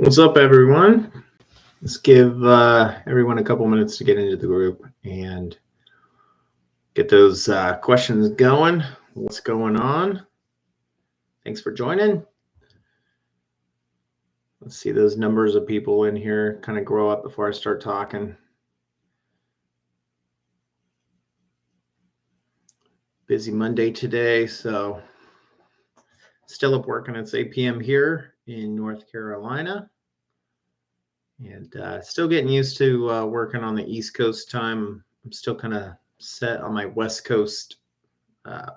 What's up, everyone? Let's give everyone a couple minutes to get into the group and get those questions going. What's going on? Thanks for joining. Let's see those numbers of people in here kind of grow up before I start talking. Busy Monday today, so still up working. It's 8 p.m. here in North Carolina. And still getting used to working on the East Coast time. I'm still kind of set on my West Coast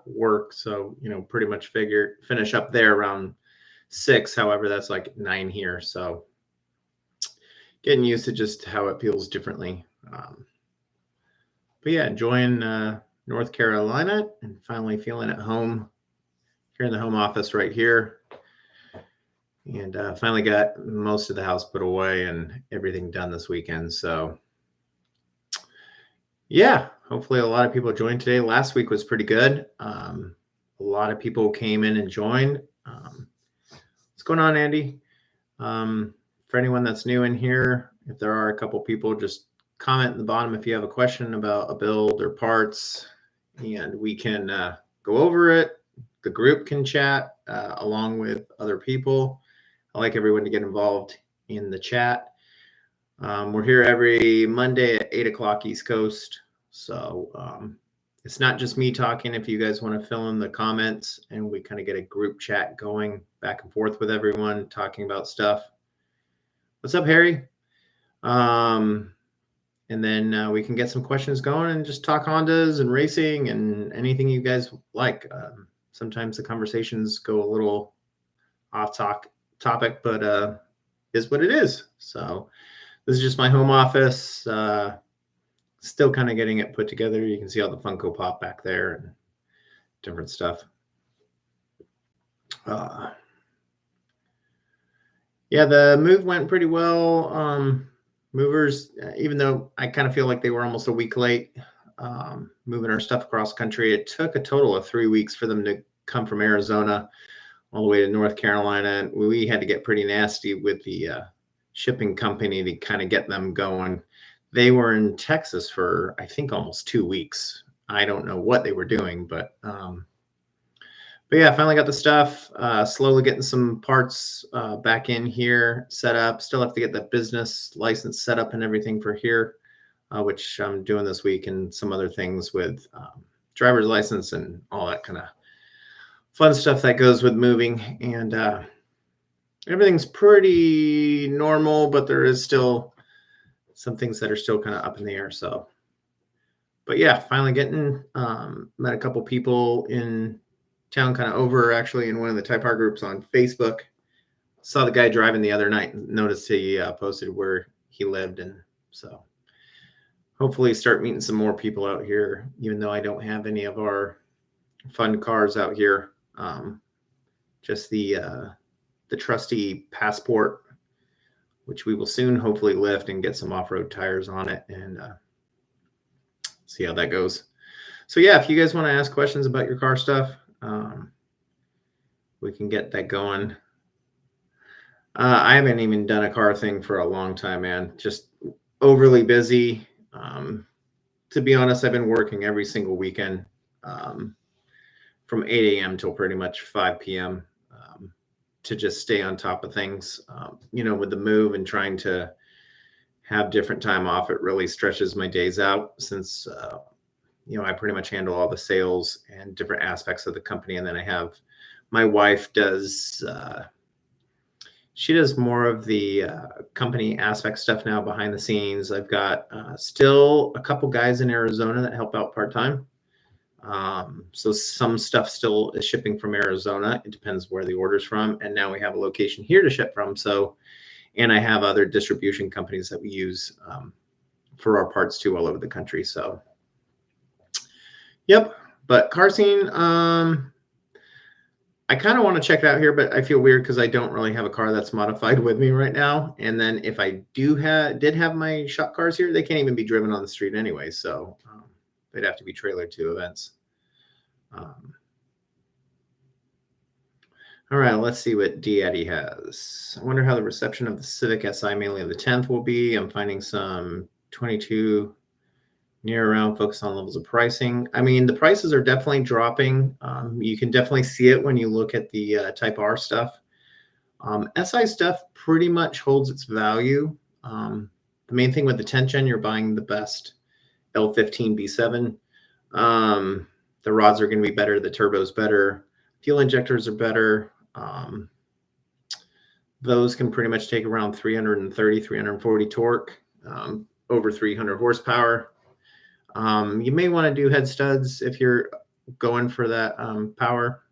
work. So, pretty much finish up there around 6. However, that's like 9 here. So getting used to just how it feels differently. But yeah, enjoying North Carolina and finally feeling at home here in the home office right here. And finally got most of the house put away and everything done this weekend. So yeah, hopefully a lot of people joined today. Last week was pretty good. A lot of people came in and joined. What's going on, Andy? For anyone that's new in here, if there are a couple people, just comment in the bottom if you have a question about a build or parts, and we can go over it. The group can chat along with other people. I like everyone to get involved in the chat. We're here every Monday at 8 o'clock East Coast. So it's not just me talking. If you guys want to fill in the comments and we kind of get a group chat going back and forth with everyone talking about stuff. What's up, Harry? And then we can get some questions going and just talk Hondas and racing and anything you guys like. Sometimes the conversations go a little off topic, but is what it is. So this is just my home office. Still kind of getting it put together. You can see all the Funko Pop back there and different stuff. Yeah, the move went pretty well. Movers, even though I kind of feel like they were almost a week late moving our stuff across country, it took a total of 3 weeks for them to come from Arizona all the way to North Carolina. And we had to get pretty nasty with the shipping company to kind of get them going. They were in Texas for, I think, almost 2 weeks. I don't know what they were doing, but yeah, finally got the stuff, slowly getting some parts back in here, set up. Still have to get the business license set up and everything for here, which I'm doing this week, and some other things with driver's license and all that kind of fun stuff that goes with moving. And everything's pretty normal, but there is still some things that are still kind of up in the air. So, but yeah, finally getting, met a couple people in town, kind of over actually in one of the Type R groups on Facebook. Saw the guy driving the other night and noticed he posted where he lived. And so hopefully start meeting some more people out here, even though I don't have any of our fun cars out here. Just the trusty Passport, which we will soon hopefully lift and get some off-road tires on it and see how that goes. So yeah, if you guys want to ask questions about your car stuff, we can get that going. I haven't even done a car thing for a long time, man. Just overly busy. To be honest, I've been working every single weekend from 8 a.m. till pretty much 5 p.m. To just stay on top of things. With the move and trying to have different time off, it really stretches my days out since, I pretty much handle all the sales and different aspects of the company. And then I have my wife she does more of the company aspect stuff now behind the scenes. I've got still a couple guys in Arizona that help out part-time. So some stuff still is shipping from Arizona. It depends where the order's from. And now we have a location here to ship from. So, and I have other distribution companies that we use for our parts too all over the country. So, yep. But car scene, I kind of want to check it out here, but I feel weird because I don't really have a car that's modified with me right now. And then if I did have my shop cars here, they can't even be driven on the street anyway. So they'd have to be trailered to events. All right, let's see what D-Addy has. I wonder how the reception of the Civic Si, mainly of the 10th, will be. I'm finding some 22 near around, focus on levels of pricing. I mean, the prices are definitely dropping. You can definitely see it when you look at the Type R stuff. SI stuff pretty much holds its value. The main thing with the 10th gen, you're buying the best L15 B7. The rods are going to be better. The turbo's better. Fuel injectors are better. Those can pretty much take around 330, 340 torque, over 300 horsepower. You may want to do head studs if you're going for that power,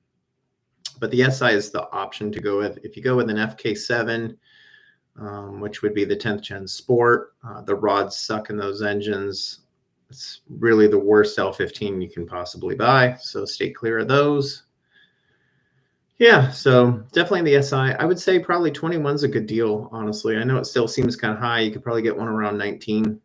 but the SI is the option to go with. If you go with an FK7, which would be the 10th gen Sport, the rods suck in those engines. It's really the worst L15 you can possibly buy, so stay clear of those. Yeah, so definitely the SI. I would say probably 21's a good deal, honestly. I know it still seems kind of high. You could probably get one around 19.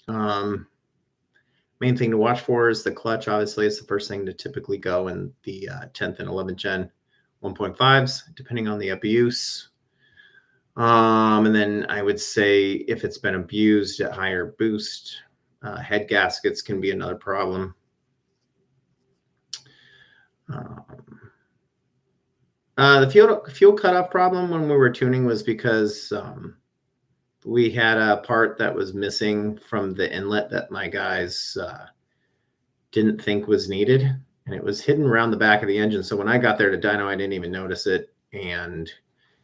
Main thing to watch for is the clutch. Obviously, it's the first thing to typically go in the 10th and 11th gen 1.5s, depending on the abuse. And then I would say if it's been abused at higher boost, head gaskets can be another problem. The fuel cutoff problem when we were tuning was because we had a part that was missing from the inlet that my guys didn't think was needed, and it was hidden around the back of the engine. So when I got there to dyno, I didn't even notice it. And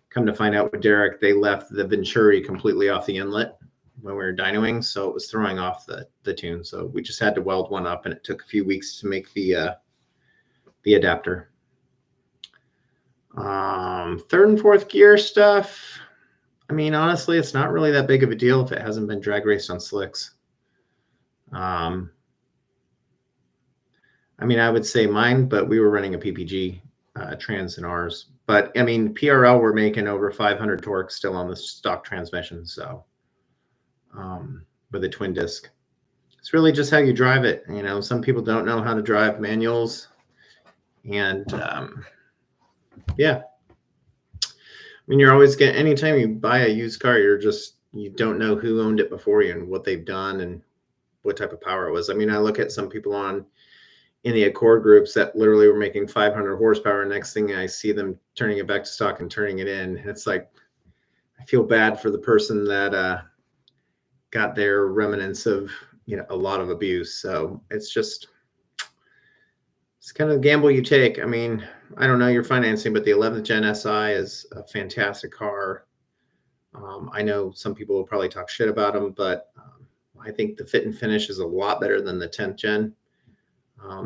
come to find out with Derek, they left the Venturi completely off the inlet when we were dynoing, so it was throwing off the tune. So we just had to weld one up, and it took a few weeks to make the adapter. Third and fourth gear stuff, I mean, honestly, it's not really that big of a deal if it hasn't been drag raced on slicks. I mean, I would say mine, but we were running a PPG trans in ours. But I mean, PRL, we're making over 500 torque still on the stock transmission. So with a twin disc, it's really just how you drive it. You know, some people don't know how to drive manuals, and yeah. I mean, you're always getting, anytime you buy a used car, you don't know who owned it before you and what they've done and what type of power it was. I mean, I look at some people in the Accord groups that literally were making 500 horsepower. Next thing I see them turning it back to stock and turning it in. It's like, I feel bad for the person that got their remnants of, you know, a lot of abuse. So it's kind of a gamble you take. I mean, I don't know your financing, but the 11th gen SI is a fantastic car. I know some people will probably talk shit about them, but I think the fit and finish is a lot better than the 10th gen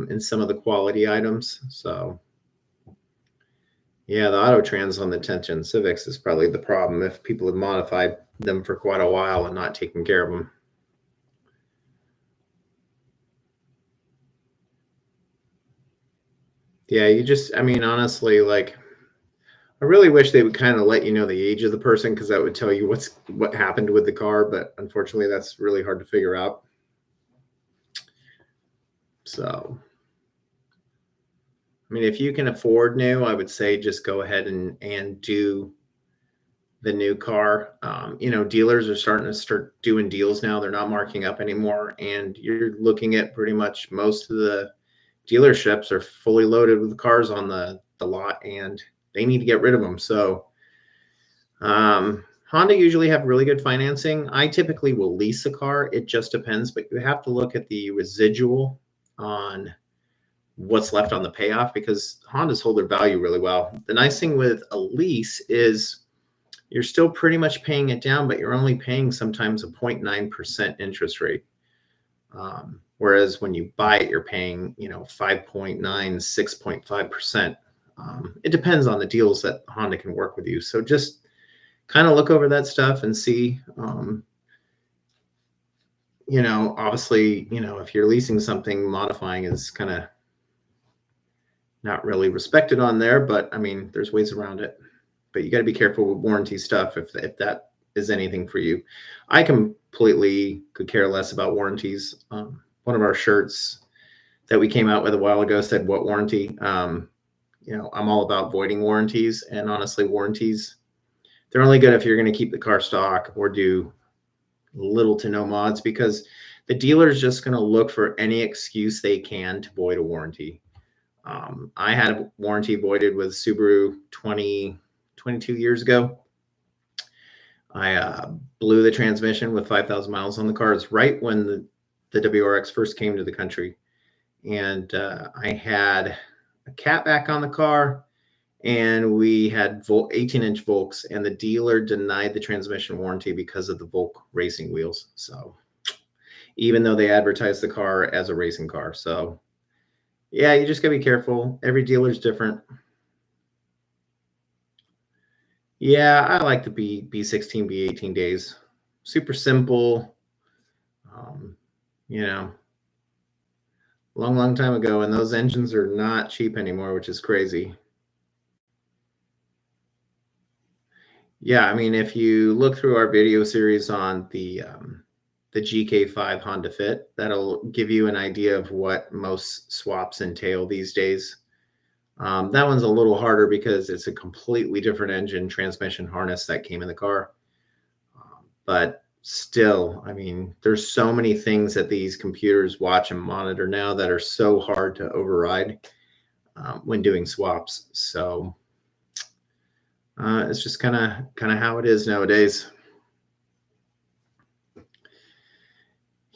in some of the quality items. So yeah, the auto trans on the 10th gen Civics is probably the problem if people have modified them for quite a while and not taking care of them. Yeah, I mean, honestly, like, I really wish they would kind of let you know the age of the person, because that would tell you what happened with the car. But unfortunately, that's really hard to figure out. So, I mean, if you can afford new, I would say just go ahead and do the new car. You know, dealers are starting to start doing deals now. They're not marking up anymore. And you're looking at pretty much most of the dealerships are fully loaded with cars on the lot, and they need to get rid of them. So Honda usually have really good financing. I typically will lease a car. It just depends, but you have to look at the residual on what's left on the payoff, because Hondas hold their value really well. The nice thing with a lease is you're still pretty much paying it down, but you're only paying sometimes a 0.9% interest rate. Whereas when you buy it, you're paying, you know, 5.9, 6.5%. It depends on the deals that Honda can work with you. So just kind of look over that stuff and see, you know, obviously, you know, if you're leasing something, modifying is kind of not really respected on there, but I mean, there's ways around it. But you got to be careful with warranty stuff if that is anything for you. I completely could care less about warranties. One of our shirts that we came out with a while ago said, "What warranty?" I'm all about voiding warranties, and honestly, warranties, they're only good if you're going to keep the car stock or do little to no mods, because the dealer is just going to look for any excuse they can to void a warranty. I had a warranty voided with Subaru 22 years ago. I blew the transmission with 5,000 miles on the car. It's right when the WRX first came to the country. And I had a catback on the car, and we had 18-inch Volks, and the dealer denied the transmission warranty because of the Volk racing wheels. So even though they advertised the car as a racing car. So yeah, you just gotta be careful. Every dealer's different. Yeah, I like the B16, B18 days. Super simple. Um, long time ago, and those engines are not cheap anymore, which is crazy. Yeah, I mean, if you look through our video series on the GK5 Honda Fit, that'll give you an idea of what most swaps entail these days. That one's a little harder because it's a completely different engine, transmission, harness that came in the car. But still, I mean, there's so many things that these computers watch and monitor now that are so hard to override when doing swaps. So it's just kind of how it is nowadays.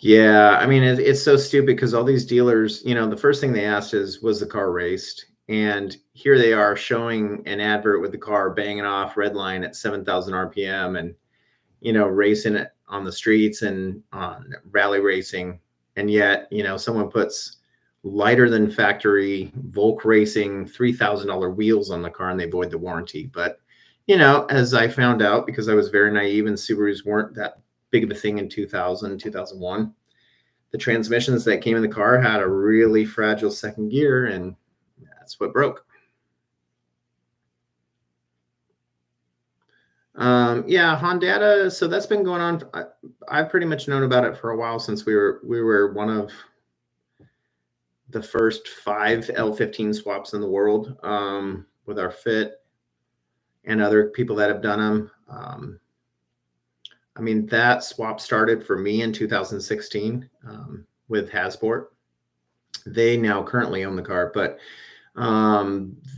Yeah, I mean, it's so stupid because all these dealers, the first thing they asked is, was the car raced? And here they are showing an advert with the car banging off red line at 7,000 RPM and, racing it on the streets and on rally racing. And yet, someone puts lighter than factory Volk racing $3,000 wheels on the car and they void the warranty. But, as I found out, because I was very naive and Subarus weren't that big of a thing in 2000, 2001, the transmissions that came in the car had a really fragile second gear, and that's what broke. Yeah, Hondata. So that's been going on. I've pretty much known about it for a while, since we were one of the first 5 L15 swaps in the world, with our Fit and other people that have done them. I mean, that swap started for me in 2016 with Hasport. They now currently own the car, but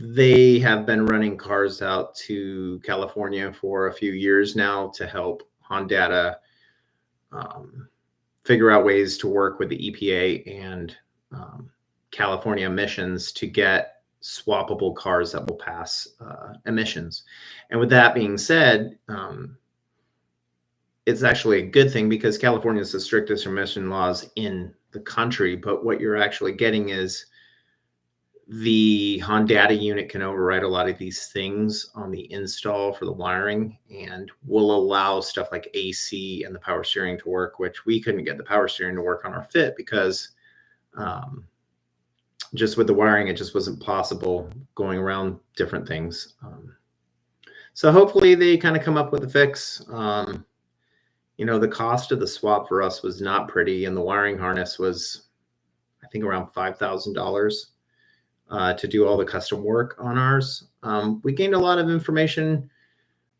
they have been running cars out to California for a few years now to help Hondata figure out ways to work with the EPA and California emissions to get swappable cars that will pass emissions. And with that being said, it's actually a good thing because California is the strictest emission laws in the country. But what you're actually getting is the Hondata unit can override a lot of these things on the install for the wiring, and will allow stuff like AC and the power steering to work, which we couldn't get the power steering to work on our Fit because just with the wiring, it just wasn't possible going around different things. So hopefully they kind of come up with a fix. The cost of the swap for us was not pretty, and the wiring harness was, I think, around $5,000 to do all the custom work on ours. We gained a lot of information.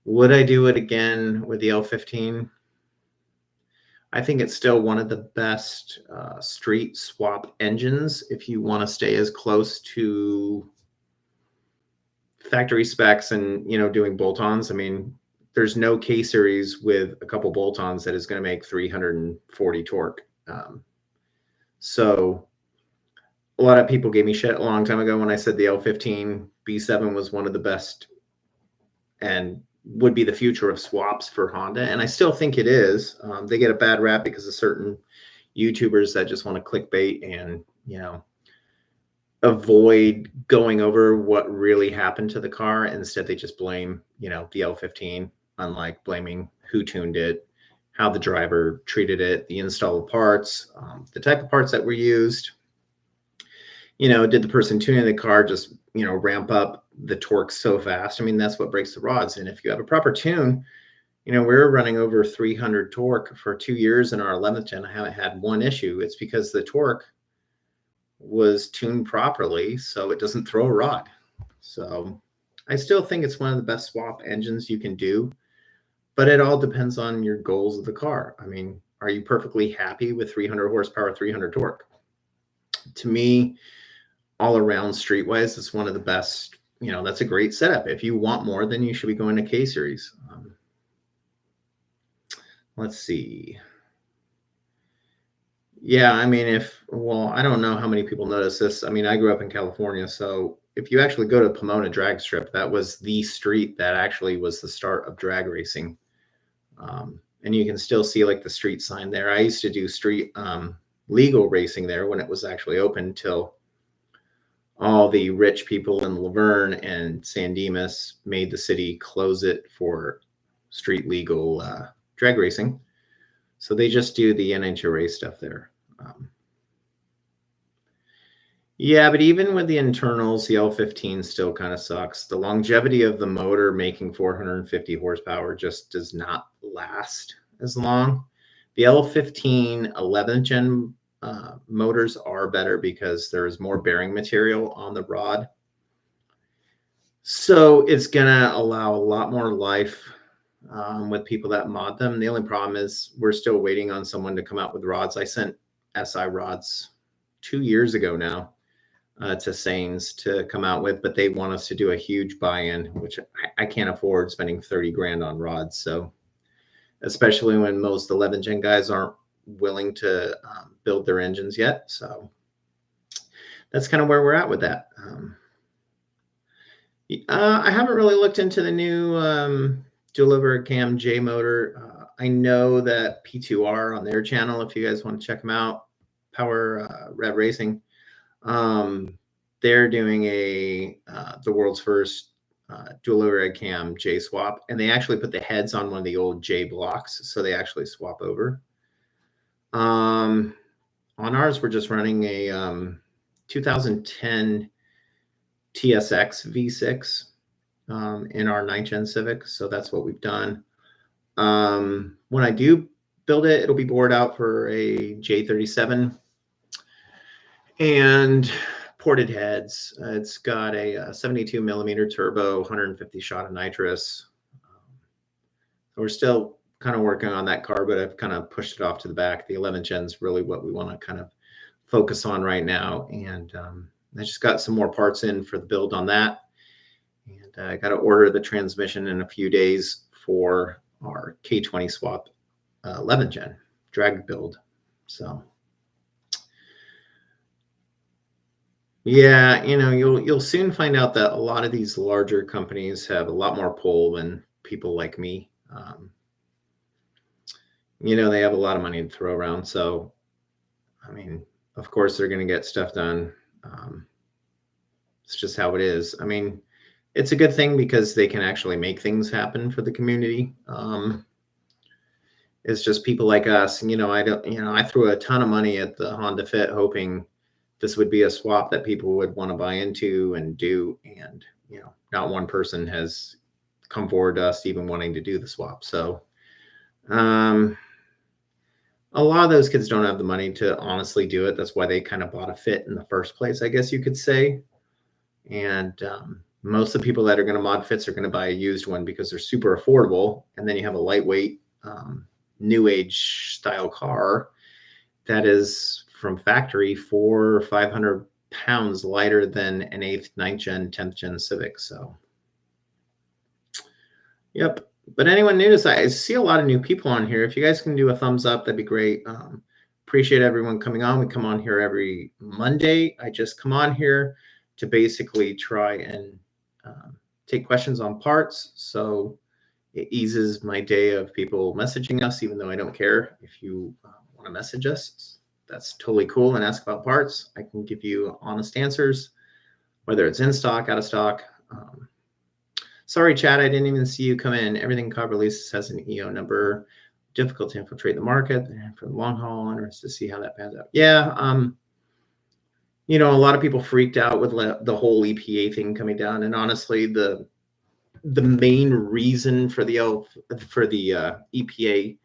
Would I do it again with the L15? I think it's still one of the best street swap engines if you want to stay as close to factory specs and, doing bolt-ons. I mean, there's no K series with a couple bolt-ons that is going to make 340 torque. So a lot of people gave me shit a long time ago when I said the L15 B7 was one of the best and would be the future of swaps for Honda. And I still think it is. They get a bad rap because of certain YouTubers that just want to clickbait and, avoid going over what really happened to the car. Instead, they just blame, the L15, unlike blaming who tuned it, how the driver treated it, the install of parts, the type of parts that were used. Did the person tuning the car just, ramp up the torque so fast? I mean, that's what breaks the rods. And if you have a proper tune, we're running over 300 torque for 2 years in our 11th gen. I haven't had one issue. It's because the torque was tuned properly so it doesn't throw a rod. So I still think it's one of the best swap engines you can do, but it all depends on your goals of the car. I mean, are you perfectly happy with 300 horsepower, 300 torque? To me, all around streetwise, it's one of the best. That's a great setup. If you want more, then you should be going to K Series. Let's see. Yeah, I mean, I don't know how many people notice this. I mean, I grew up in California, so if you actually go to Pomona Drag Strip, that was the street that actually was the start of drag racing. And you can still see like the street sign there. I used to do street legal racing there when it was actually open till all the rich people in Laverne and San Dimas made the city close it for street legal drag racing. So they just do the NHRA stuff there. Yeah, but even with the internals, the L15 still kind of sucks. The longevity of the motor making 450 horsepower just does not last as long. The L15 11th gen motors are better because there's more bearing material on the rod. So it's going to allow a lot more life with people that mod them. The only problem is we're still waiting on someone to come out with rods. I sent SI rods 2 years ago now to Sains to come out with, but they want us to do a huge buy-in, which I can't afford spending 30 grand on rods. So especially when most 11 gen guys aren't willing to build their engines yet. So that's kind of where we're at with that. I haven't really looked into the new dual overhead cam J motor. I know that P2R on their channel, if you guys want to check them out, Power Rev Racing, they're doing the world's first dual overhead cam J swap, and they actually put the heads on one of the old J blocks, so they actually swap over. On ours, we're just running a 2010 TSX V6 in our 9th gen Civic, so that's what we've done. When I do build it, it'll be bored out for a J37 and ported heads. It's got a 72 millimeter turbo, 150 shot of nitrous. We're still kind of working on that car, but I've kind of pushed it off to the back. The 11th gen is really what we want to kind of focus on right now. And I just got some more parts in for the build on that. And I got to order the transmission in a few days for our K20 swap 11th gen drag build. So yeah, you'll soon find out that a lot of these larger companies have a lot more pull than people like me. They have a lot of money to throw around. So, I mean, of course they're going to get stuff done. It's just how it is. I mean, it's a good thing because they can actually make things happen for the community. It's just people like us, I threw a ton of money at the Honda Fit hoping this would be a swap that people would want to buy into and do. And, not one person has come forward to us even wanting to do the swap. So, a lot of those kids don't have the money to honestly do it. That's why they kind of bought a Fit in the first place, I guess you could say. And most of the people that are going to mod Fits are going to buy a used one because they're super affordable. And then you have a lightweight, new age style car that is from factory 400 or 500 pounds lighter than an 8th, 9th gen, 10th gen Civic. So, yep. But anyone new to this, I see a lot of new people on here. If you guys can do a thumbs up, that'd be great. Appreciate everyone coming on. We come on here every Monday. I just come on here to basically try and take questions on parts. So it eases my day of people messaging us, even though I don't care. If you want to message us, that's totally cool, and ask about parts. I can give you honest answers, whether it's in stock, out of stock. Sorry, Chad, I didn't even see you come in. Everything COG releases has an EO number. Difficult to infiltrate the market for the long haul. Interested to see how that pans out. Yeah, a lot of people freaked out with the whole EPA thing coming down, and honestly, the main reason for the EPA,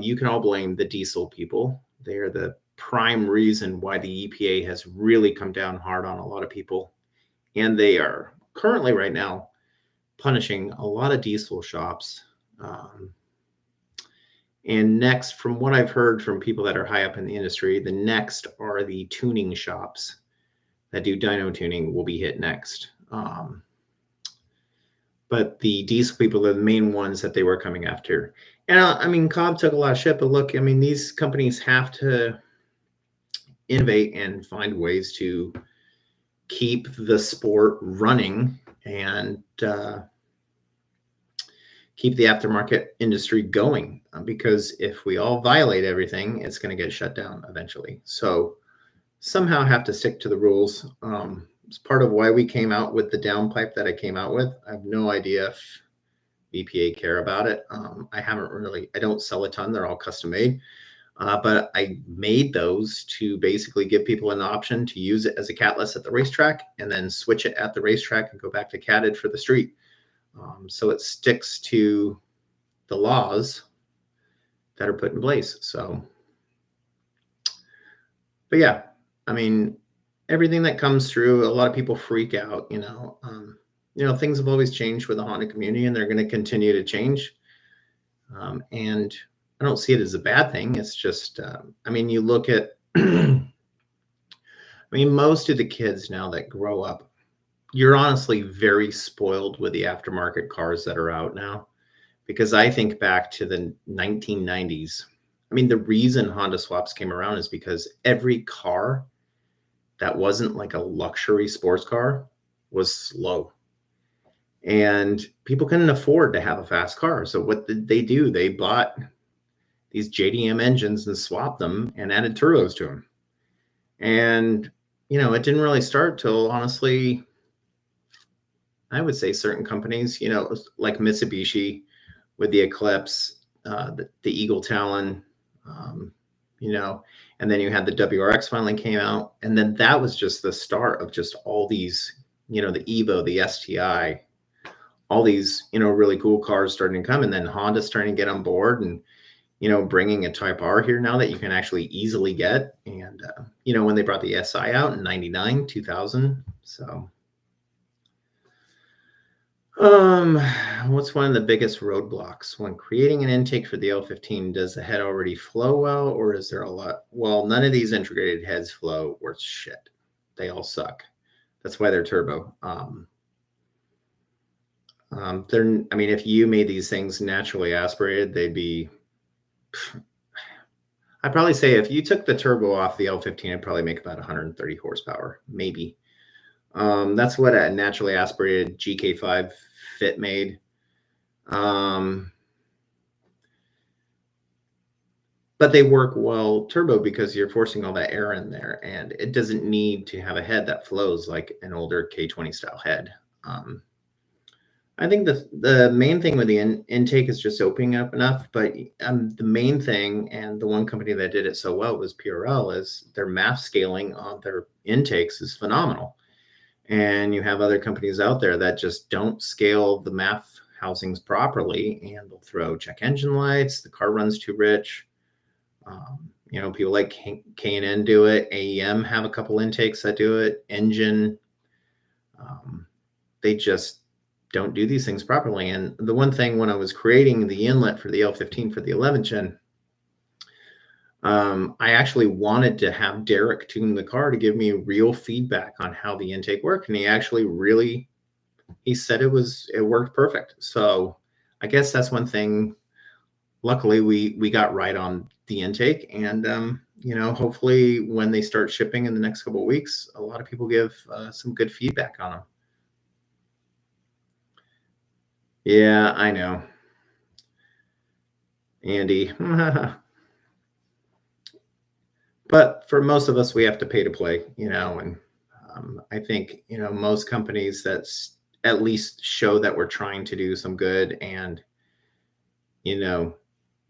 you can all blame the diesel people. They are the prime reason why the EPA has really come down hard on a lot of people, and they are currently right now punishing a lot of diesel shops. And next, from what I've heard from people that are high up in the industry, the next are the tuning shops that do dyno tuning will be hit next. But the diesel people are the main ones that they were coming after. And I mean, Cobb took a lot of shit, but look, I mean, these companies have to innovate and find ways to keep the sport running and keep the aftermarket industry going, because if we all violate everything, it's going to get shut down eventually. So somehow have to stick to the rules. It's part of why we came out with the downpipe that I came out with. I have no idea if EPA care about it. I don't sell a ton. They're all custom made. But I made those to basically give people an option to use it as a catless at the racetrack and then switch it at the racetrack and go back to catted for the street. So it sticks to the laws that are put in place. So, but yeah, I mean, everything that comes through, a lot of people freak out, things have always changed with the Honda community and they're going to continue to change. And I don't see it as a bad thing. It's just, you look at, most of the kids now that grow up, you're honestly very spoiled with the aftermarket cars that are out now, because I think back to the 1990s. The reason Honda swaps came around is because every car that wasn't like a luxury sports car was slow. And people couldn't afford to have a fast car. So what did they do? They bought these JDM engines and swapped them and added turbos to them. And, it didn't really start till, honestly, I would say certain companies, like Mitsubishi with the Eclipse, the Eagle Talon, and then you had the WRX finally came out. And then that was just the start of just all these, the Evo, the STI, all these, really cool cars starting to come. And then Honda starting to get on board and, bringing a Type R here now that you can actually easily get. And, when they brought the SI out in 99, 2000. So, what's one of the biggest roadblocks when creating an intake for the L15? Does the head already flow well, or is there a lot? Well, none of these integrated heads flow worth shit. They all suck. That's why they're turbo. If you made these things naturally aspirated, they'd be, I'd probably say if you took the turbo off the L15, it'd probably make about 130 horsepower, maybe. That's what a naturally aspirated GK5 fit made. But they work well turbo because you're forcing all that air in there, and it doesn't need to have a head that flows like an older K20 style head. I think the main thing with the intake is just opening up enough, but the main thing, and the one company that did it so well was PRL, is their MAF scaling on their intakes is phenomenal. And you have other companies out there that just don't scale the MAF housings properly, and they'll throw check engine lights. The car runs too rich. People like K&N do it. AEM have a couple intakes that do it. Engine. They just don't do these things properly. And the one thing when I was creating the inlet for the L15 for the 11 gen, I actually wanted to have Derek tune the car to give me real feedback on how the intake worked. And he actually he said it worked perfect. So I guess that's one thing. Luckily we got right on the intake, and, hopefully when they start shipping in the next couple of weeks, a lot of people give some good feedback on them. Yeah, I know. Andy. But for most of us, we have to pay to play, and I think, most companies that's at least show that we're trying to do some good and,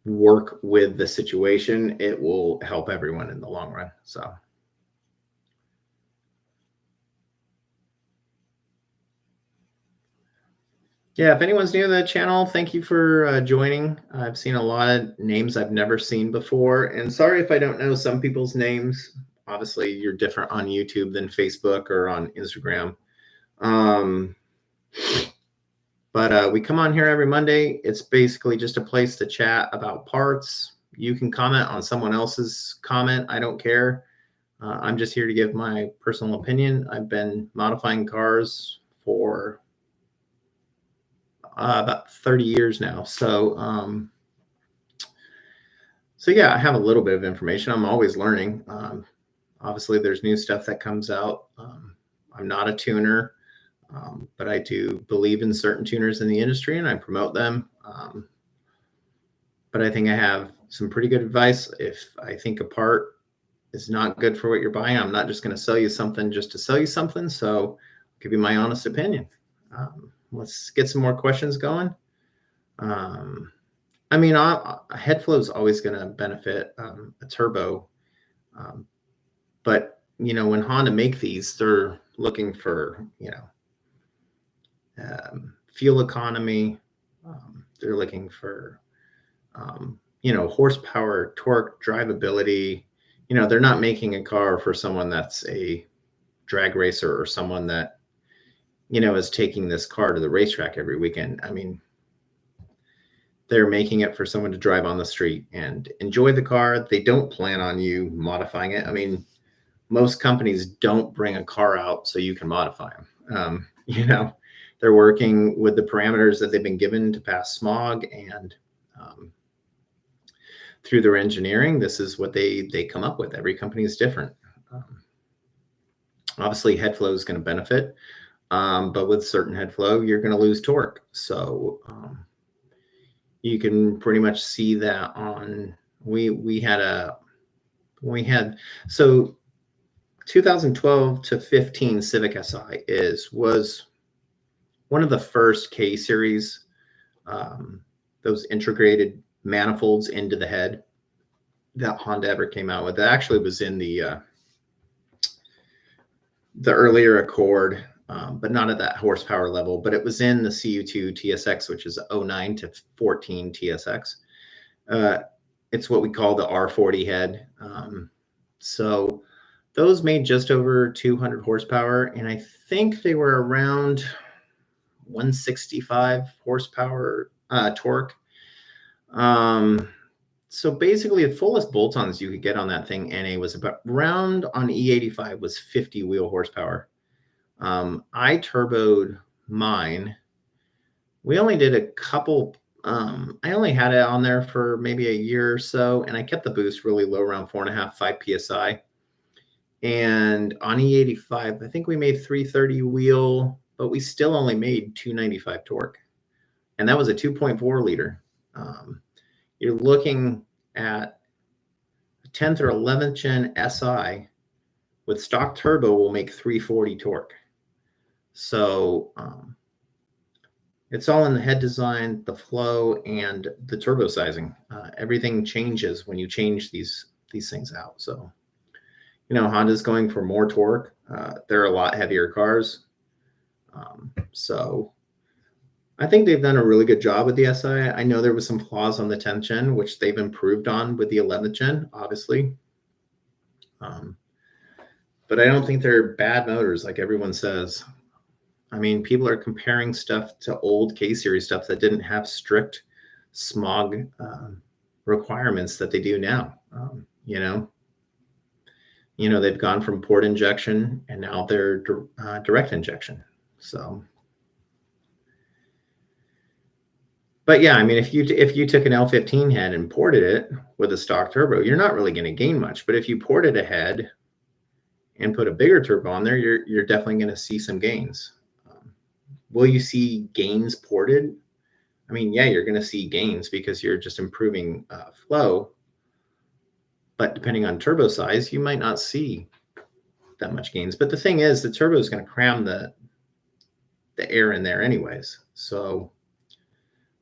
work with the situation, it will help everyone in the long run. So. Yeah, if anyone's new to the channel, thank you for joining. I've seen a lot of names I've never seen before, and sorry if I don't know some people's names. Obviously, you're different on YouTube than Facebook or on Instagram. But we come on here every Monday. It's basically just a place to chat about parts. You can comment on someone else's comment. I don't care. I'm just here to give my personal opinion. I've been modifying cars for about 30 years now. So yeah, I have a little bit of information. I'm always learning. Obviously, there's new stuff that comes out. I'm not a tuner, but I do believe in certain tuners in the industry and I promote them. But I think I have some pretty good advice. If I think a part is not good for what you're buying, I'm not just going to sell you something just to sell you something. So I'll give you my honest opinion. Let's get some more questions going. I mean, a head flow is always going to benefit a turbo. But, when Honda make these, they're looking for, fuel economy. They're looking for, horsepower, torque, drivability. They're not making a car for someone that's a drag racer or someone that, is taking this car to the racetrack every weekend. I mean, they're making it for someone to drive on the street and enjoy the car. They don't plan on you modifying it. I mean, most companies don't bring a car out so you can modify them. They're working with the parameters that they've been given to pass smog, and through their engineering, this is what they come up with. Every company is different. Obviously, head flow is going to benefit, but with certain head flow, you're going to lose torque. So you can pretty much see that on we had 2012 to 15 Civic Si was one of the first K series, those integrated manifolds into the head that Honda ever came out with. It actually was in the earlier Accord, but not at that horsepower level, but it was in the CU2 TSX, which is 09 to 14 TSX. It's what we call the R40 head. So those made just over 200 horsepower, and I think they were around 165 horsepower torque. So basically, the fullest bolt-ons you could get on that thing, NA, was about round on E85 was 50 wheel horsepower. I turboed mine. We only did a couple. I only had it on there for maybe a year or so, and I kept the boost really low, around 4.5, 5 psi. And on E85, I think we made 330 wheel, but we still only made 295 torque, and that was a 2.4 liter. You're looking at a 10th or 11th gen SI with stock turbo will make 340 torque. So it's all in the head design, the flow, and the turbo sizing. Everything changes when you change these things out. So, Honda's going for more torque. They're a lot heavier cars. So I think they've done a really good job with the SI. I know there was some flaws on the 10th gen, which they've improved on with the 11th gen, obviously. But I don't think they're bad motors like everyone says. I mean, people are comparing stuff to old K-Series stuff that didn't have strict smog requirements that they do now. They've gone from port injection and now they're direct injection. So, but yeah, I mean, if you took an L15 head and ported it with a stock turbo, you're not really going to gain much. But if you ported a head and put a bigger turbo on there, you're definitely going to see some gains. Will you see gains ported? I mean, yeah, you're going to see gains because you're just improving flow. But depending on turbo size, you might not see that much gains. But the thing is, the turbo is going to cram the air in there anyways. So,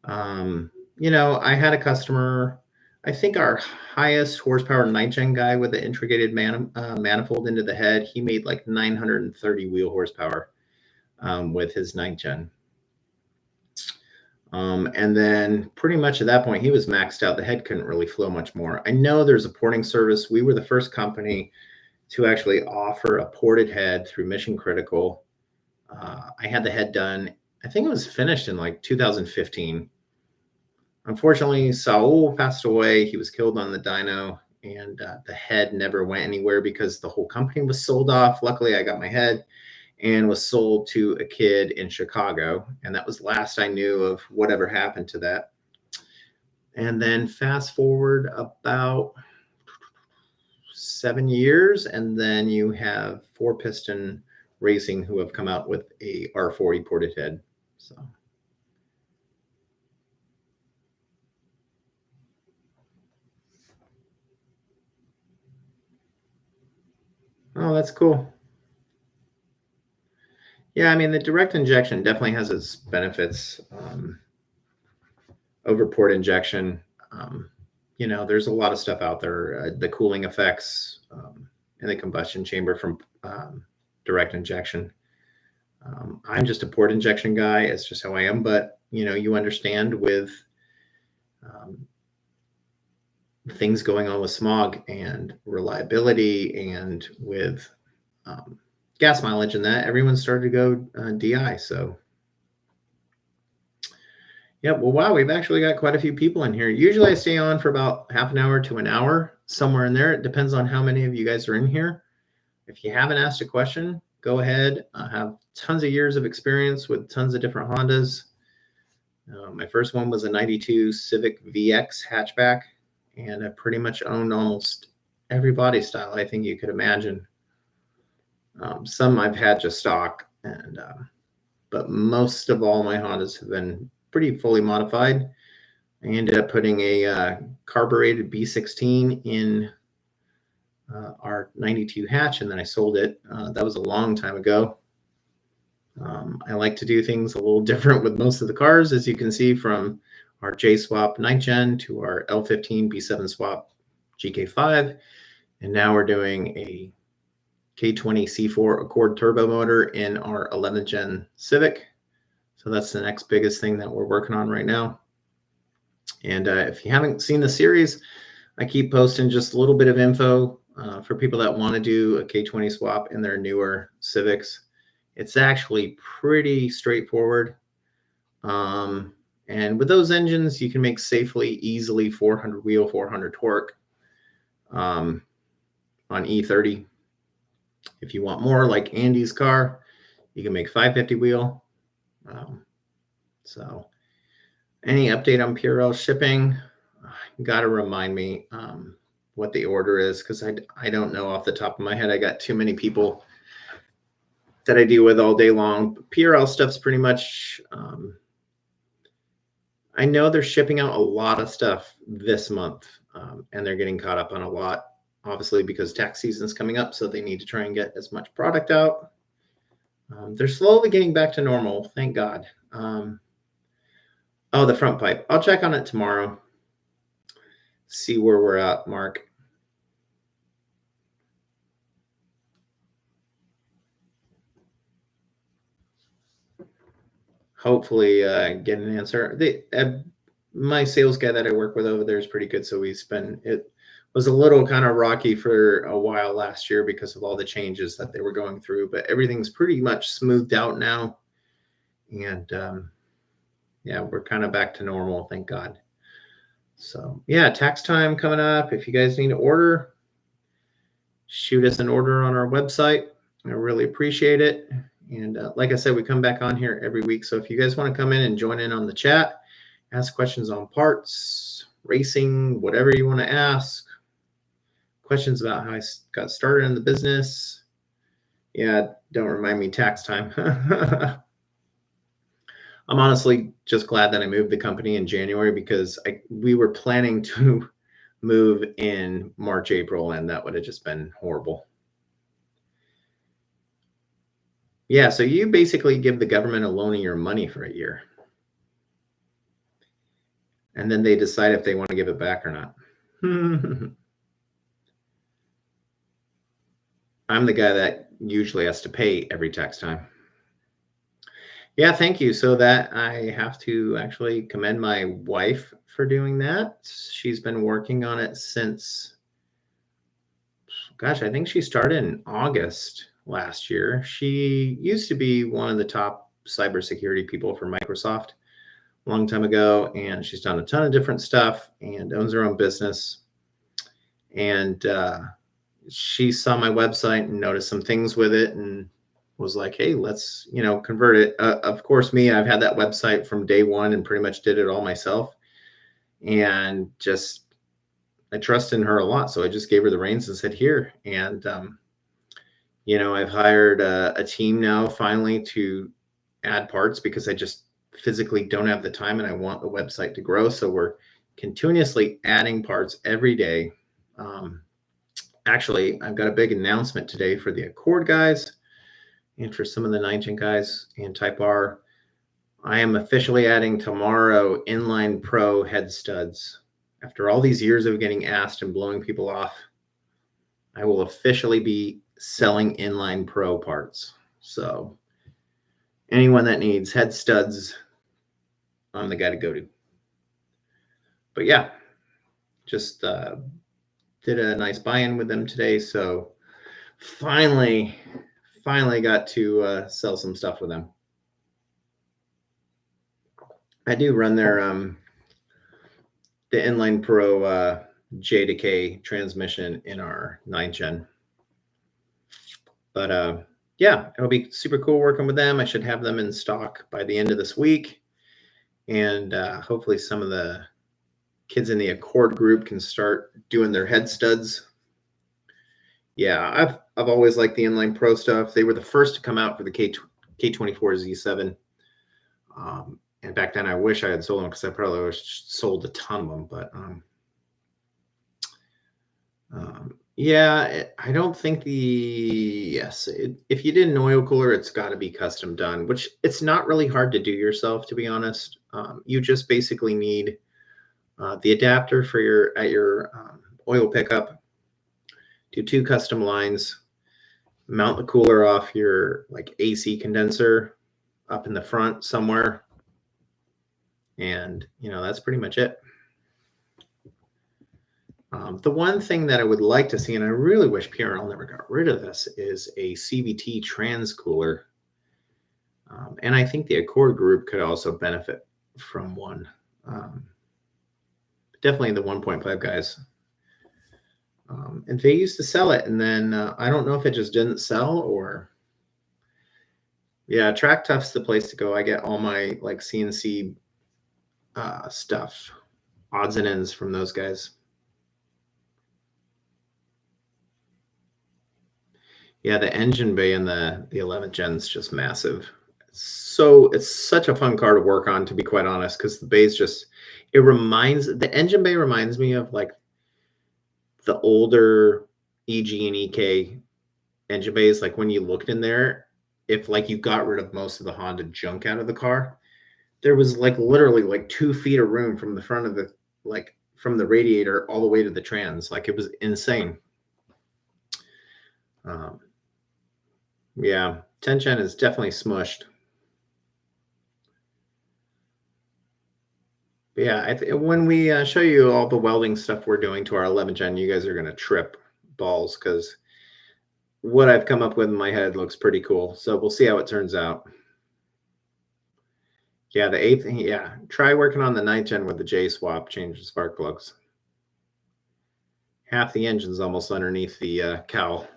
I had a customer, I think our highest horsepower 9th gen guy with the integrated manifold into the head, he made like 930 wheel horsepower with his 9th gen. And then pretty much at that point, he was maxed out. The head couldn't really flow much more. I know there's a porting service. We were the first company to actually offer a ported head through Mission Critical. I had the head done I think it was finished in like 2015. Unfortunately, Saul passed away. He was killed on the dyno, and the head never went anywhere because the whole company was sold off. Luckily, I got my head and was sold to a kid in Chicago. And that was last I knew of whatever happened to that. And then fast forward about 7 years, and then you have Four Piston Racing who have come out with a R40 ported head. So. Oh, that's cool. Yeah, I mean, the direct injection definitely has its benefits over port injection. There's a lot of stuff out there. The cooling effects in the combustion chamber from direct injection. I'm just a port injection guy. It's just how I am. But, you understand with things going on with smog and reliability and with gas mileage and that, everyone started to go DI. So, yeah, well, wow, we've actually got quite a few people in here. Usually I stay on for about half an hour to an hour, somewhere in there. It depends on how many of you guys are in here. If you haven't asked a question, go ahead. I have tons of years of experience with tons of different Hondas. My first one was a 92 Civic VX hatchback, and I pretty much owned almost every body style I think you could imagine. Some I've had just stock, but most of all my Hondas have been pretty fully modified. I ended up putting a carbureted B16 in our 92 hatch, and then I sold it. That was a long time ago. I like to do things a little different with most of the cars, as you can see from our J swap 9th gen to our L15 B7 swap GK5. And now we're doing a K20 C4 Accord turbo motor in our 11th gen Civic. So that's the next biggest thing that we're working on right now. And if you haven't seen the series, I keep posting just a little bit of info for people that want to do a K20 swap in their newer Civics. It's actually pretty straightforward. And with those engines, you can make safely, easily 400 wheel, 400 torque on E30. If you want more, like Andy's car, you can make 550 wheel. So any update on Purell shipping, got to remind me what the order is, because I don't know off the top of my head. I got too many people that I deal with all day long. Purell stuff's pretty much, I know they're shipping out a lot of stuff this month, and they're getting caught up on a lot, obviously, because tax season's coming up, so they need to try and get as much product out. They're slowly getting back to normal, thank God. Oh, the front pipe. I'll check on it tomorrow. See where we're at, Mark. Hopefully get an answer. My sales guy that I work with over there is pretty good. So it was a little kind of rocky for a while last year because of all the changes that they were going through, but everything's pretty much smoothed out now. And yeah, we're kind of back to normal, thank God. So yeah, tax time coming up. If you guys need to order, shoot us an order on our website. I really appreciate it. And like I said, we come back on here every week. So if you guys want to come in and join in on the chat, ask questions on parts, racing, whatever you want to ask, questions about how I got started in the business. Yeah, don't remind me tax time. I'm honestly just glad that I moved the company in January, because we were planning to move in March, April, and that would have just been horrible. Yeah, so you basically give the government a loan of your money for a year. And then they decide if they want to give it back or not. I'm the guy that usually has to pay every tax time. Yeah, thank you. So that I have to actually commend my wife for doing that. She's been working on it since, gosh, I think she started in August last year. She used to be one of the top cybersecurity people for Microsoft a long time ago, and she's done a ton of different stuff and owns her own business. And she saw my website and noticed some things with it and was like, hey, let's, convert it. Of course, I've had that website from day one and pretty much did it all myself. And I trust in her a lot. So I just gave her the reins and said, here. And, I've hired a team now finally to add parts because I just physically don't have the time and I want the website to grow. So we're continuously adding parts every day. Actually, I've got a big announcement today for the Accord guys and for some of the 9 Gen guys and Type R. I am officially adding tomorrow Inline Pro head studs. After all these years of getting asked and blowing people off, I will officially be selling Inline Pro parts. So anyone that needs head studs, I'm the guy to go to. But yeah, just did a nice buy-in with them today. So finally got to sell some stuff with them. I do run their the Inline Pro J to K transmission in our 9 Gen. But yeah, it'll be super cool working with them. I should have them in stock by the end of this week. And hopefully some of the kids in the Accord group can start doing their head studs. Yeah, I've always liked the Inline Pro stuff. They were the first to come out for the K24 Z7. And back then I wish I had sold them because I probably sold a ton of them. But yeah, I don't think if you did an oil cooler, it's got to be custom done, which it's not really hard to do yourself, to be honest. You just basically need the adapter for your oil pickup, do 2 custom lines, mount the cooler off your AC condenser up in the front somewhere. And, that's pretty much it. The one thing that I would like to see, and I really wish Purell never got rid of this, is a CVT trans cooler. And I think the Accord group could also benefit from one. Definitely the 1.5 guys. And they used to sell it, and then I don't know if it just didn't sell or... Yeah, Track Tough's the place to go. I get all my CNC stuff, odds and ends from those guys. Yeah, the engine bay in the 11th gen is just massive. So it's such a fun car to work on, to be quite honest, because the bay's the engine bay reminds me of the older EG and EK engine bays. Like when you looked in there, if you got rid of most of the Honda junk out of the car, there was literally 2 feet of room from the front of the from the radiator all the way to the trans. It was insane. Yeah, 10 Gen is definitely smushed. But yeah, when we show you all the welding stuff we're doing to our 11 Gen, you guys are going to trip balls because what I've come up with in my head looks pretty cool. So we'll see how it turns out. Yeah, the 8th, yeah. Try working on the 9th Gen with the J swap, change the spark plugs. Half the engine's almost underneath the cowl.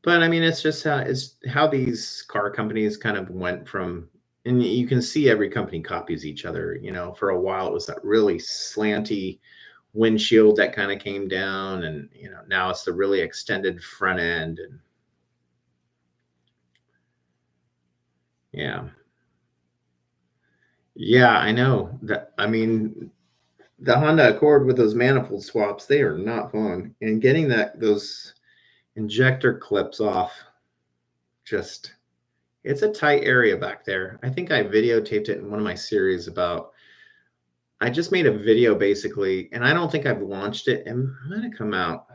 But I mean, it's just how these car companies kind of went from, and you can see every company copies each other. For a while it was that really slanty windshield that kind of came down, and now it's the really extended front end. And yeah, I know that. I mean, the Honda Accord with those manifold swaps, they are not fun. And getting those injector clips off, it's a tight area back there. I think I videotaped it in one of my series I just made a video basically, and I don't think I've launched it. It might have come out.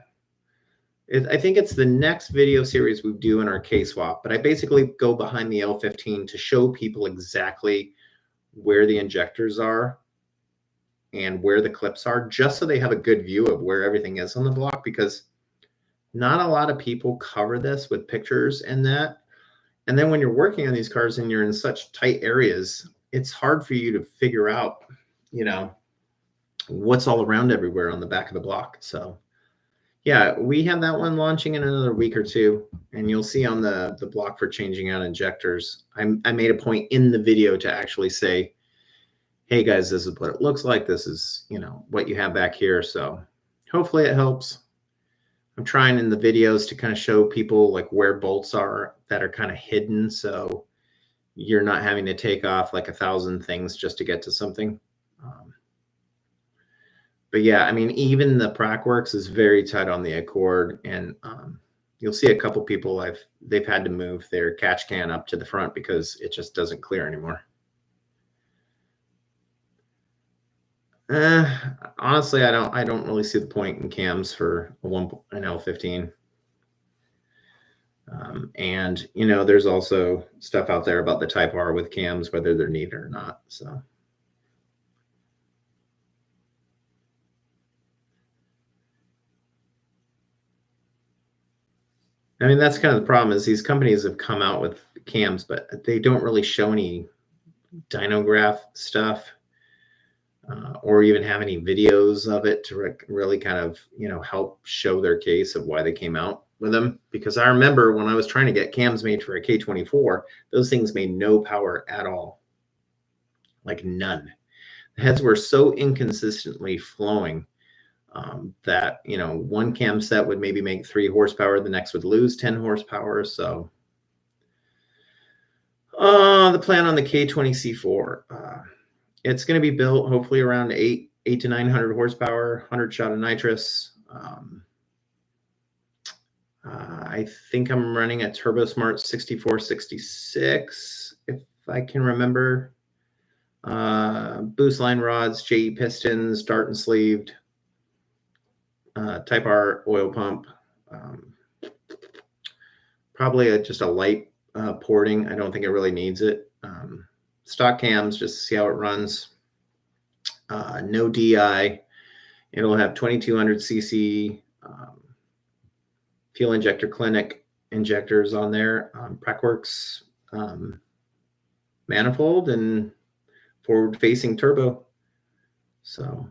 I think it's the next video series we do in our K-Swap, but I basically go behind the L15 to show people exactly where the injectors are and where the clips are, just so they have a good view of where everything is on the block, because not a lot of people cover this with pictures and that. And then when you're working on these cars and you're in such tight areas, it's hard for you to figure out, you know, what's all around everywhere on the back of the block. So yeah, we have that one launching in another week or two, and you'll see on the block for changing out injectors. I made a point in the video to actually say, hey guys, this is what it looks like. This is, you know, what you have back here. So hopefully it helps. I'm trying in the videos to kind of show people like where bolts are that are kind of hidden. So you're not having to take off like 1,000 things just to get to something. But yeah, I mean, even the Prackworks is very tight on the Accord, and you'll see a couple people they've had to move their catch can up to the front because it just doesn't clear anymore. Honestly, I don't really see the point in cams for an L15. And you know, there's also stuff out there about the Type R with cams, whether they're needed or not. So. I mean, that's kind of the problem is these companies have come out with cams, but they don't really show any dynograph stuff or even have any videos of it to really kind of, you know, help show their case of why they came out with them. Because I remember when I was trying to get cams made for a K24, those things made no power at all, like none. The heads were so inconsistently flowing that, you know, one cam set would maybe make 3 horsepower, the next would lose 10 horsepower. So the plan on the K20C4, it's going to be built hopefully around 8 to 900 horsepower, 100 shot of nitrous. I think I'm running a TurboSmart 6466, if I can remember. Boost line rods, JE pistons, dart and sleeved. Type R oil pump, probably just a light porting. I don't think it really needs it. Stock cams, just to see how it runs. No DI. It'll have 2200 cc fuel injector clinic injectors on there. Prackworks manifold and forward-facing turbo. So.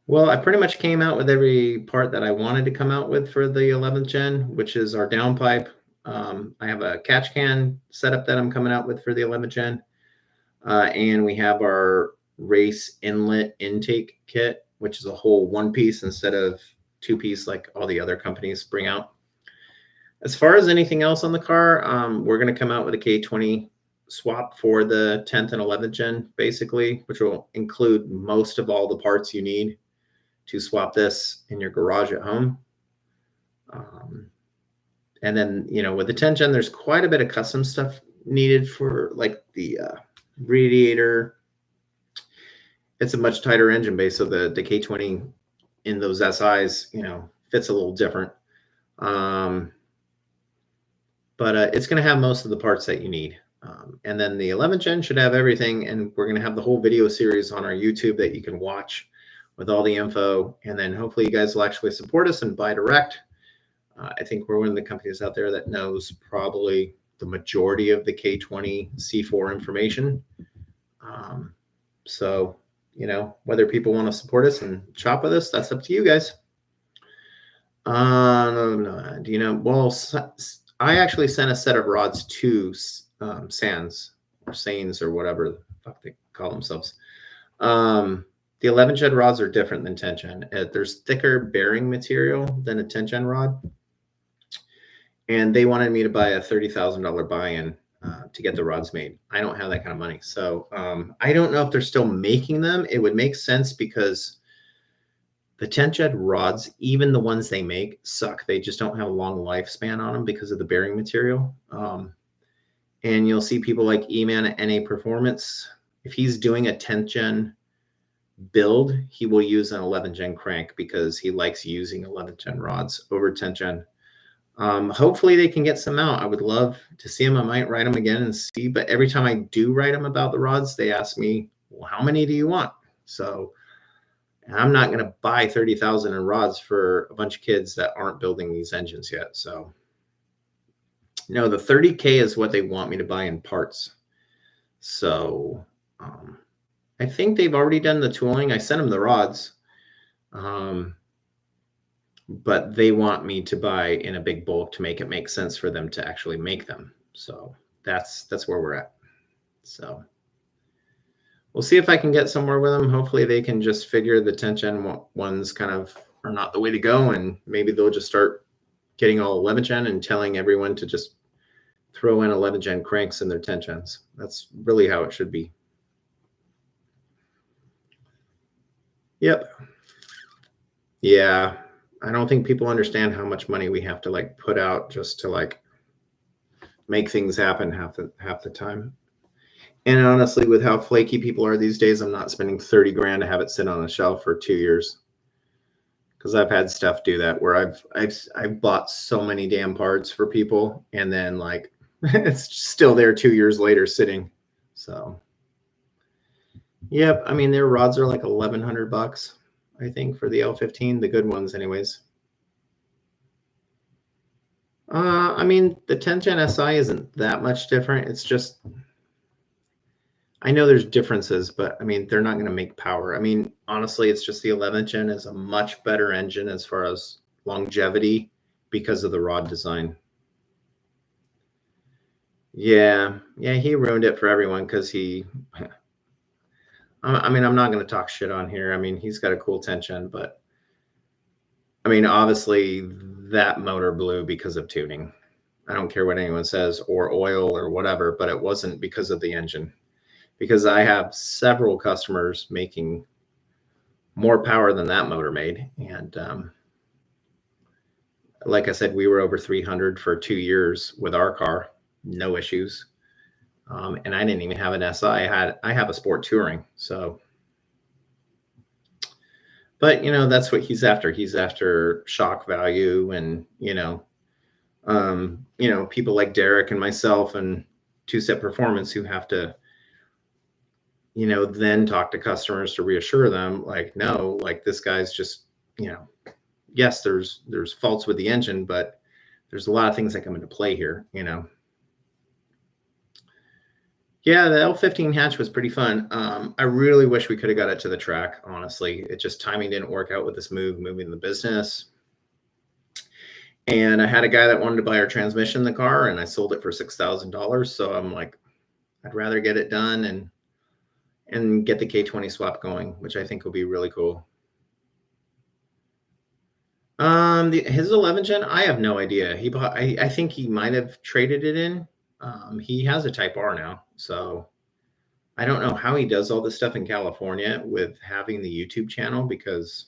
Well, I pretty much came out with every part that I wanted to come out with for the 11th gen, which is our downpipe. I have a catch can setup that I'm coming out with for the 11th gen. And we have our race inlet intake kit, which is a whole one piece instead of 2-piece like all the other companies bring out. As far as anything else on the car, we're going to come out with a K20 swap for the 10th and 11th gen, basically, which will include most of all the parts you need to swap this in your garage at home. And then, you know, with the 10th gen, there's quite a bit of custom stuff needed for like the radiator. It's a much tighter engine base, so the K20 in those SIs, you know, fits a little different. But it's going to have most of the parts that you need. And then the 11th gen should have everything, and we're going to have the whole video series on our YouTube that you can watch with all the info. And then hopefully you guys will actually support us and buy direct. I think we're one of the companies out there that knows probably the majority of the K20 C4 information. So, you know, whether people want to support us and shop with us, that's up to you guys. No, you know, well, I actually sent a set of rods to Sands or Sains or whatever the fuck they call themselves. The 11 gen rods are different than 10 gen. There's thicker bearing material than a 10 gen rod. And they wanted me to buy a $30,000 buy-in to get the rods made. I don't have that kind of money. So I don't know if they're still making them. It would make sense because the 10 gen rods, even the ones they make, suck. They just don't have a long lifespan on them because of the bearing material. And you'll see people like E-Man at NA Performance. If he's doing a 10th gen build, he will use an 11 gen crank because he likes using 11 gen rods over 10 gen. Hopefully they can get some out. I would love to see them. I might write them again and see, but every time I do write them about the rods, they ask me, well, how many do you want? So And I'm not going to buy 30,000 in rods for a bunch of kids that aren't building these engines yet. So no, the 30K is what they want me to buy in parts. So I think they've already done the tooling. I sent them the rods, but they want me to buy in a big bulk to make it make sense for them to actually make them. So that's where we're at. So we'll see if I can get somewhere with them. Hopefully they can just figure the 10th gen ones kind of are not the way to go, and maybe they'll just start getting all 11th gen and telling everyone to just throw in 11th gen cranks in their 10th gens. That's really how it should be. Yep. Yeah. I don't think people understand how much money we have to like put out just to like make things happen half the time. And honestly, with how flaky people are these days, I'm not spending 30 grand to have it sit on a shelf for 2 years. Because I've had stuff do that where I've bought so many damn parts for people, and then like it's still there 2 years later sitting. So yep, I mean their rods are like $1,100, I think, for the L15, the good ones anyways. I mean the 10th gen SI isn't that much different. It's just, I know there's differences, but I mean, they're not going to make power. I mean, honestly, it's just the 11th gen is a much better engine as far as longevity because of the rod design. Yeah, he ruined it for everyone because he, I mean, I'm not going to talk shit on here. I mean, he's got a cool 10th gen, but I mean, obviously that motor blew because of tuning. I don't care what anyone says, or oil or whatever, but it wasn't because of the engine. Because I have several customers making more power than that motor made. And like I said, we were over 300 for 2 years with our car, no issues. And I didn't even have an SI. I have a Sport Touring. So, but you know, that's what he's after. He's after shock value, and people like Derek and myself and Two Step Performance who have to, then talk to customers to reassure them, like, no, like this guy's just, yes, there's faults with the engine, but there's a lot of things that come into play here, Yeah, the L15 hatch was pretty fun. I really wish we could have got it to the track, honestly. It just, timing didn't work out with this moving the business. And I had a guy that wanted to buy our transmission in the car, and I sold it for $6,000. So I'm like, I'd rather get it done and get the K20 swap going, which I think will be really cool. His 11th gen, I have no idea. He bought, I think he might have traded it in. He has a Type R now, so I don't know how he does all this stuff in California with having the YouTube channel, because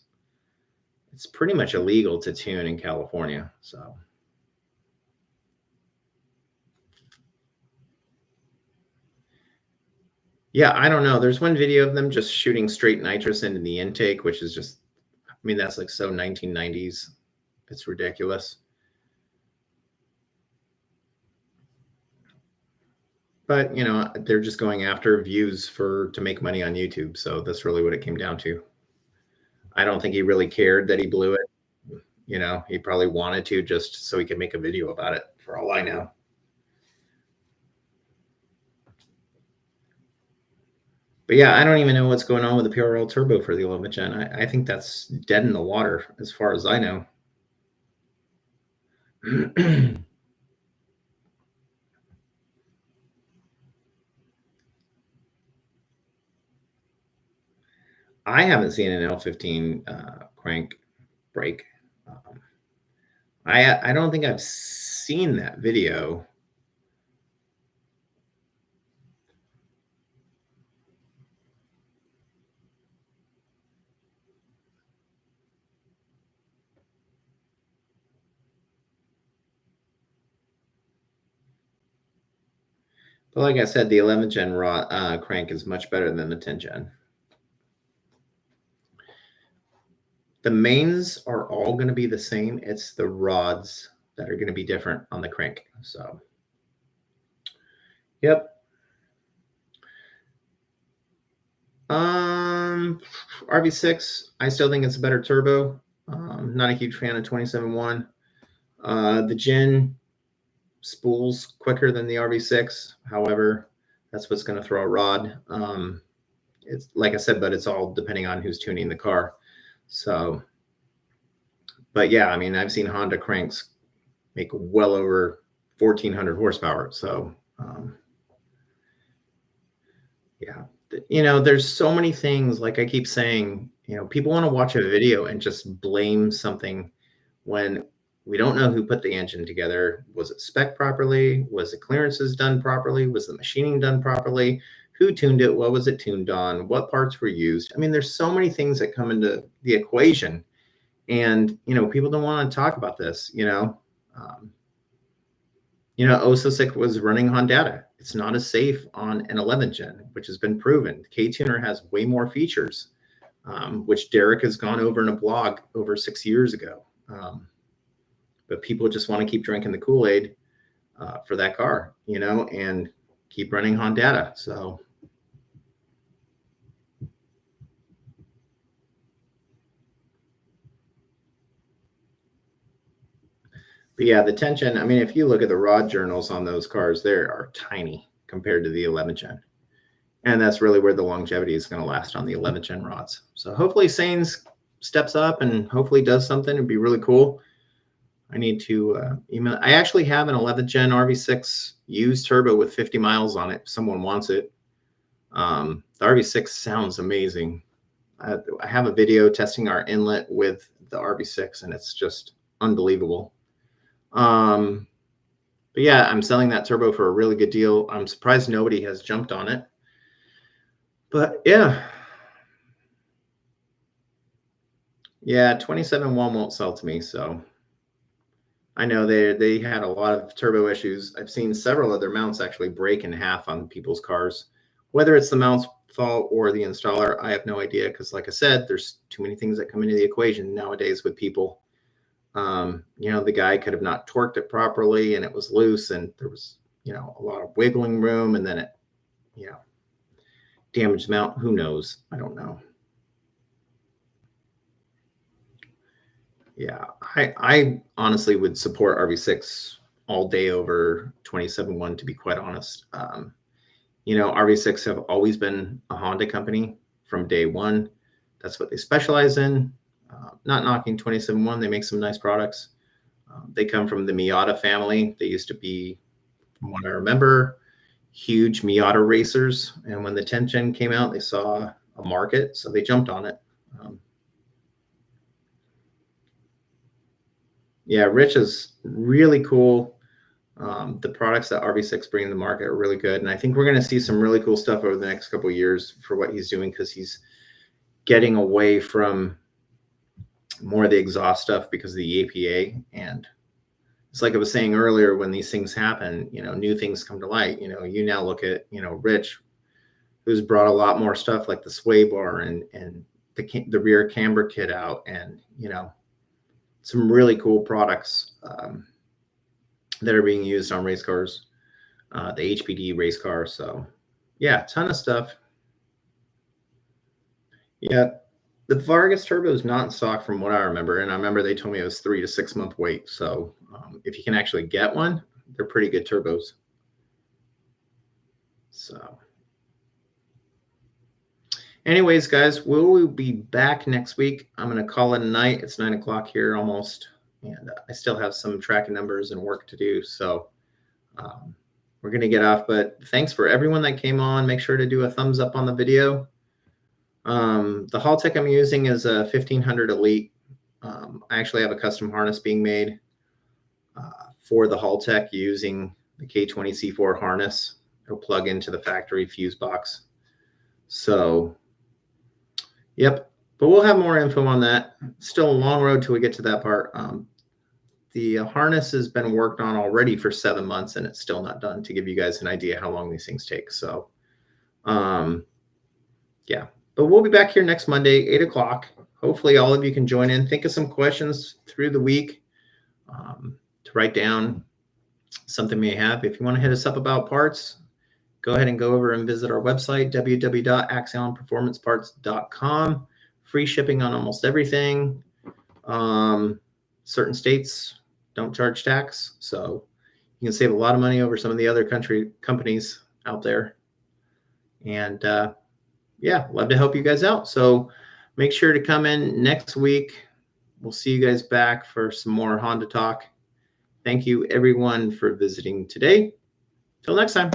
it's pretty much illegal to tune in California. So yeah, I don't know. There's one video of them just shooting straight nitrous into the intake, which is just, I mean, that's like so 1990s. It's ridiculous. But they're just going after views to make money on YouTube. So that's really what it came down to. I don't think he really cared that he blew it. He probably wanted to just so he could make a video about it, for all I know. But yeah, I don't even know what's going on with the PRL turbo for the 11th gen. I think that's dead in the water as far as I know. I haven't seen an L15 crank break. I don't think I've seen that video. But like I said, the 11th gen crank is much better than the 10th gen. The mains are all going to be the same. It's the rods that are going to be different on the crank. So, yep. RV6, I still think it's a better turbo. Not a huge fan of 27.1. The Gin spools quicker than the RV6. However, that's what's going to throw a rod. It's like I said, but it's all depending on who's tuning the car. So, but yeah, I mean, I've seen Honda cranks make well over 1,400 horsepower. So, yeah, there's so many things. Like I keep saying, people want to watch a video and just blame something when we don't know who put the engine together. Was it spec properly? Was the clearances done properly? Was the machining done properly? Who tuned it? What was it tuned on? What parts were used? I mean, there's so many things that come into the equation, and people don't want to talk about this. Ososick was running Honda. It's not as safe on an 11th gen, which has been proven. K-Tuner has way more features, which Derek has gone over in a blog over 6 years ago. But people just want to keep drinking the Kool-Aid for that car, and keep running Honda. So, but yeah, the tension, I mean, if you look at the rod journals on those cars, they are tiny compared to the 11th gen. And that's really where the longevity is going to last on the 11th gen rods. So hopefully Sains steps up and hopefully does something. It'd be really cool. I need to email. I actually have an 11th gen RV6 used turbo with 50 miles on it. If someone wants it. The RV6 sounds amazing. I have a video testing our inlet with the RV6, and it's just unbelievable. But yeah, I'm selling that turbo for a really good deal. I'm surprised nobody has jumped on it. But yeah. Yeah, 27.1 won't sell to me, so I know they had a lot of turbo issues. I've seen several of their mounts actually break in half on people's cars. Whether it's the mount's fault or the installer, I have no idea, because like I said, there's too many things that come into the equation nowadays with people. The guy could have not torqued it properly and it was loose, and there was, a lot of wiggling room, and then it, damaged the mount. Who knows? I don't know. Yeah, I honestly would support RV6 all day over 27.1, to be quite honest. RV6 have always been a Honda company from day one. That's what they specialize in. Not knocking 27.1, they make some nice products. They come from the Miata family. They used to be, from what I remember, huge Miata racers. And when the 10th gen came out, they saw a market, so they jumped on it. Yeah, Rich is really cool. The products that RV6 bring to the market are really good. And I think we're going to see some really cool stuff over the next couple of years for what he's doing, because he's getting away from more of the exhaust stuff because of the APA. And it's like I was saying earlier, when these things happen, new things come to light. You now look at, Rich, who's brought a lot more stuff like the sway bar and the rear camber kit out, and, some really cool products that are being used on race cars, the HPD race car. So yeah, ton of stuff. Yeah, the Vargas turbo is not in stock from what I remember. And I remember they told me it was 3 to 6 month wait. So if you can actually get one, they're pretty good turbos. So anyways, guys, we'll be back next week. I'm going to call it a night. It's 9 o'clock here almost. And I still have some tracking numbers and work to do. So we're going to get off. But thanks for everyone that came on. Make sure to do a thumbs up on the video. The Haltech I'm using is a 1500 Elite. I actually have a custom harness being made for the Haltech using the K20C4 harness. It'll plug into the factory fuse box. So, yep. But we'll have more info on that. Still a long road till we get to that part. The harness has been worked on already for 7 months, and it's still not done, to give you guys an idea how long these things take. So, yeah. But we'll be back here next Monday, 8 o'clock. Hopefully all of you can join in. Think of some questions through the week to write down something you may have. If you want to hit us up about parts, go ahead and go over and visit our website, www.axionperformanceparts.com. Free shipping on almost everything. Certain states don't charge tax, so you can save a lot of money over some of the other companies out there. And yeah, love to help you guys out. So make sure to come in next week. We'll see you guys back for some more Honda talk. Thank you everyone for visiting today. Till next time.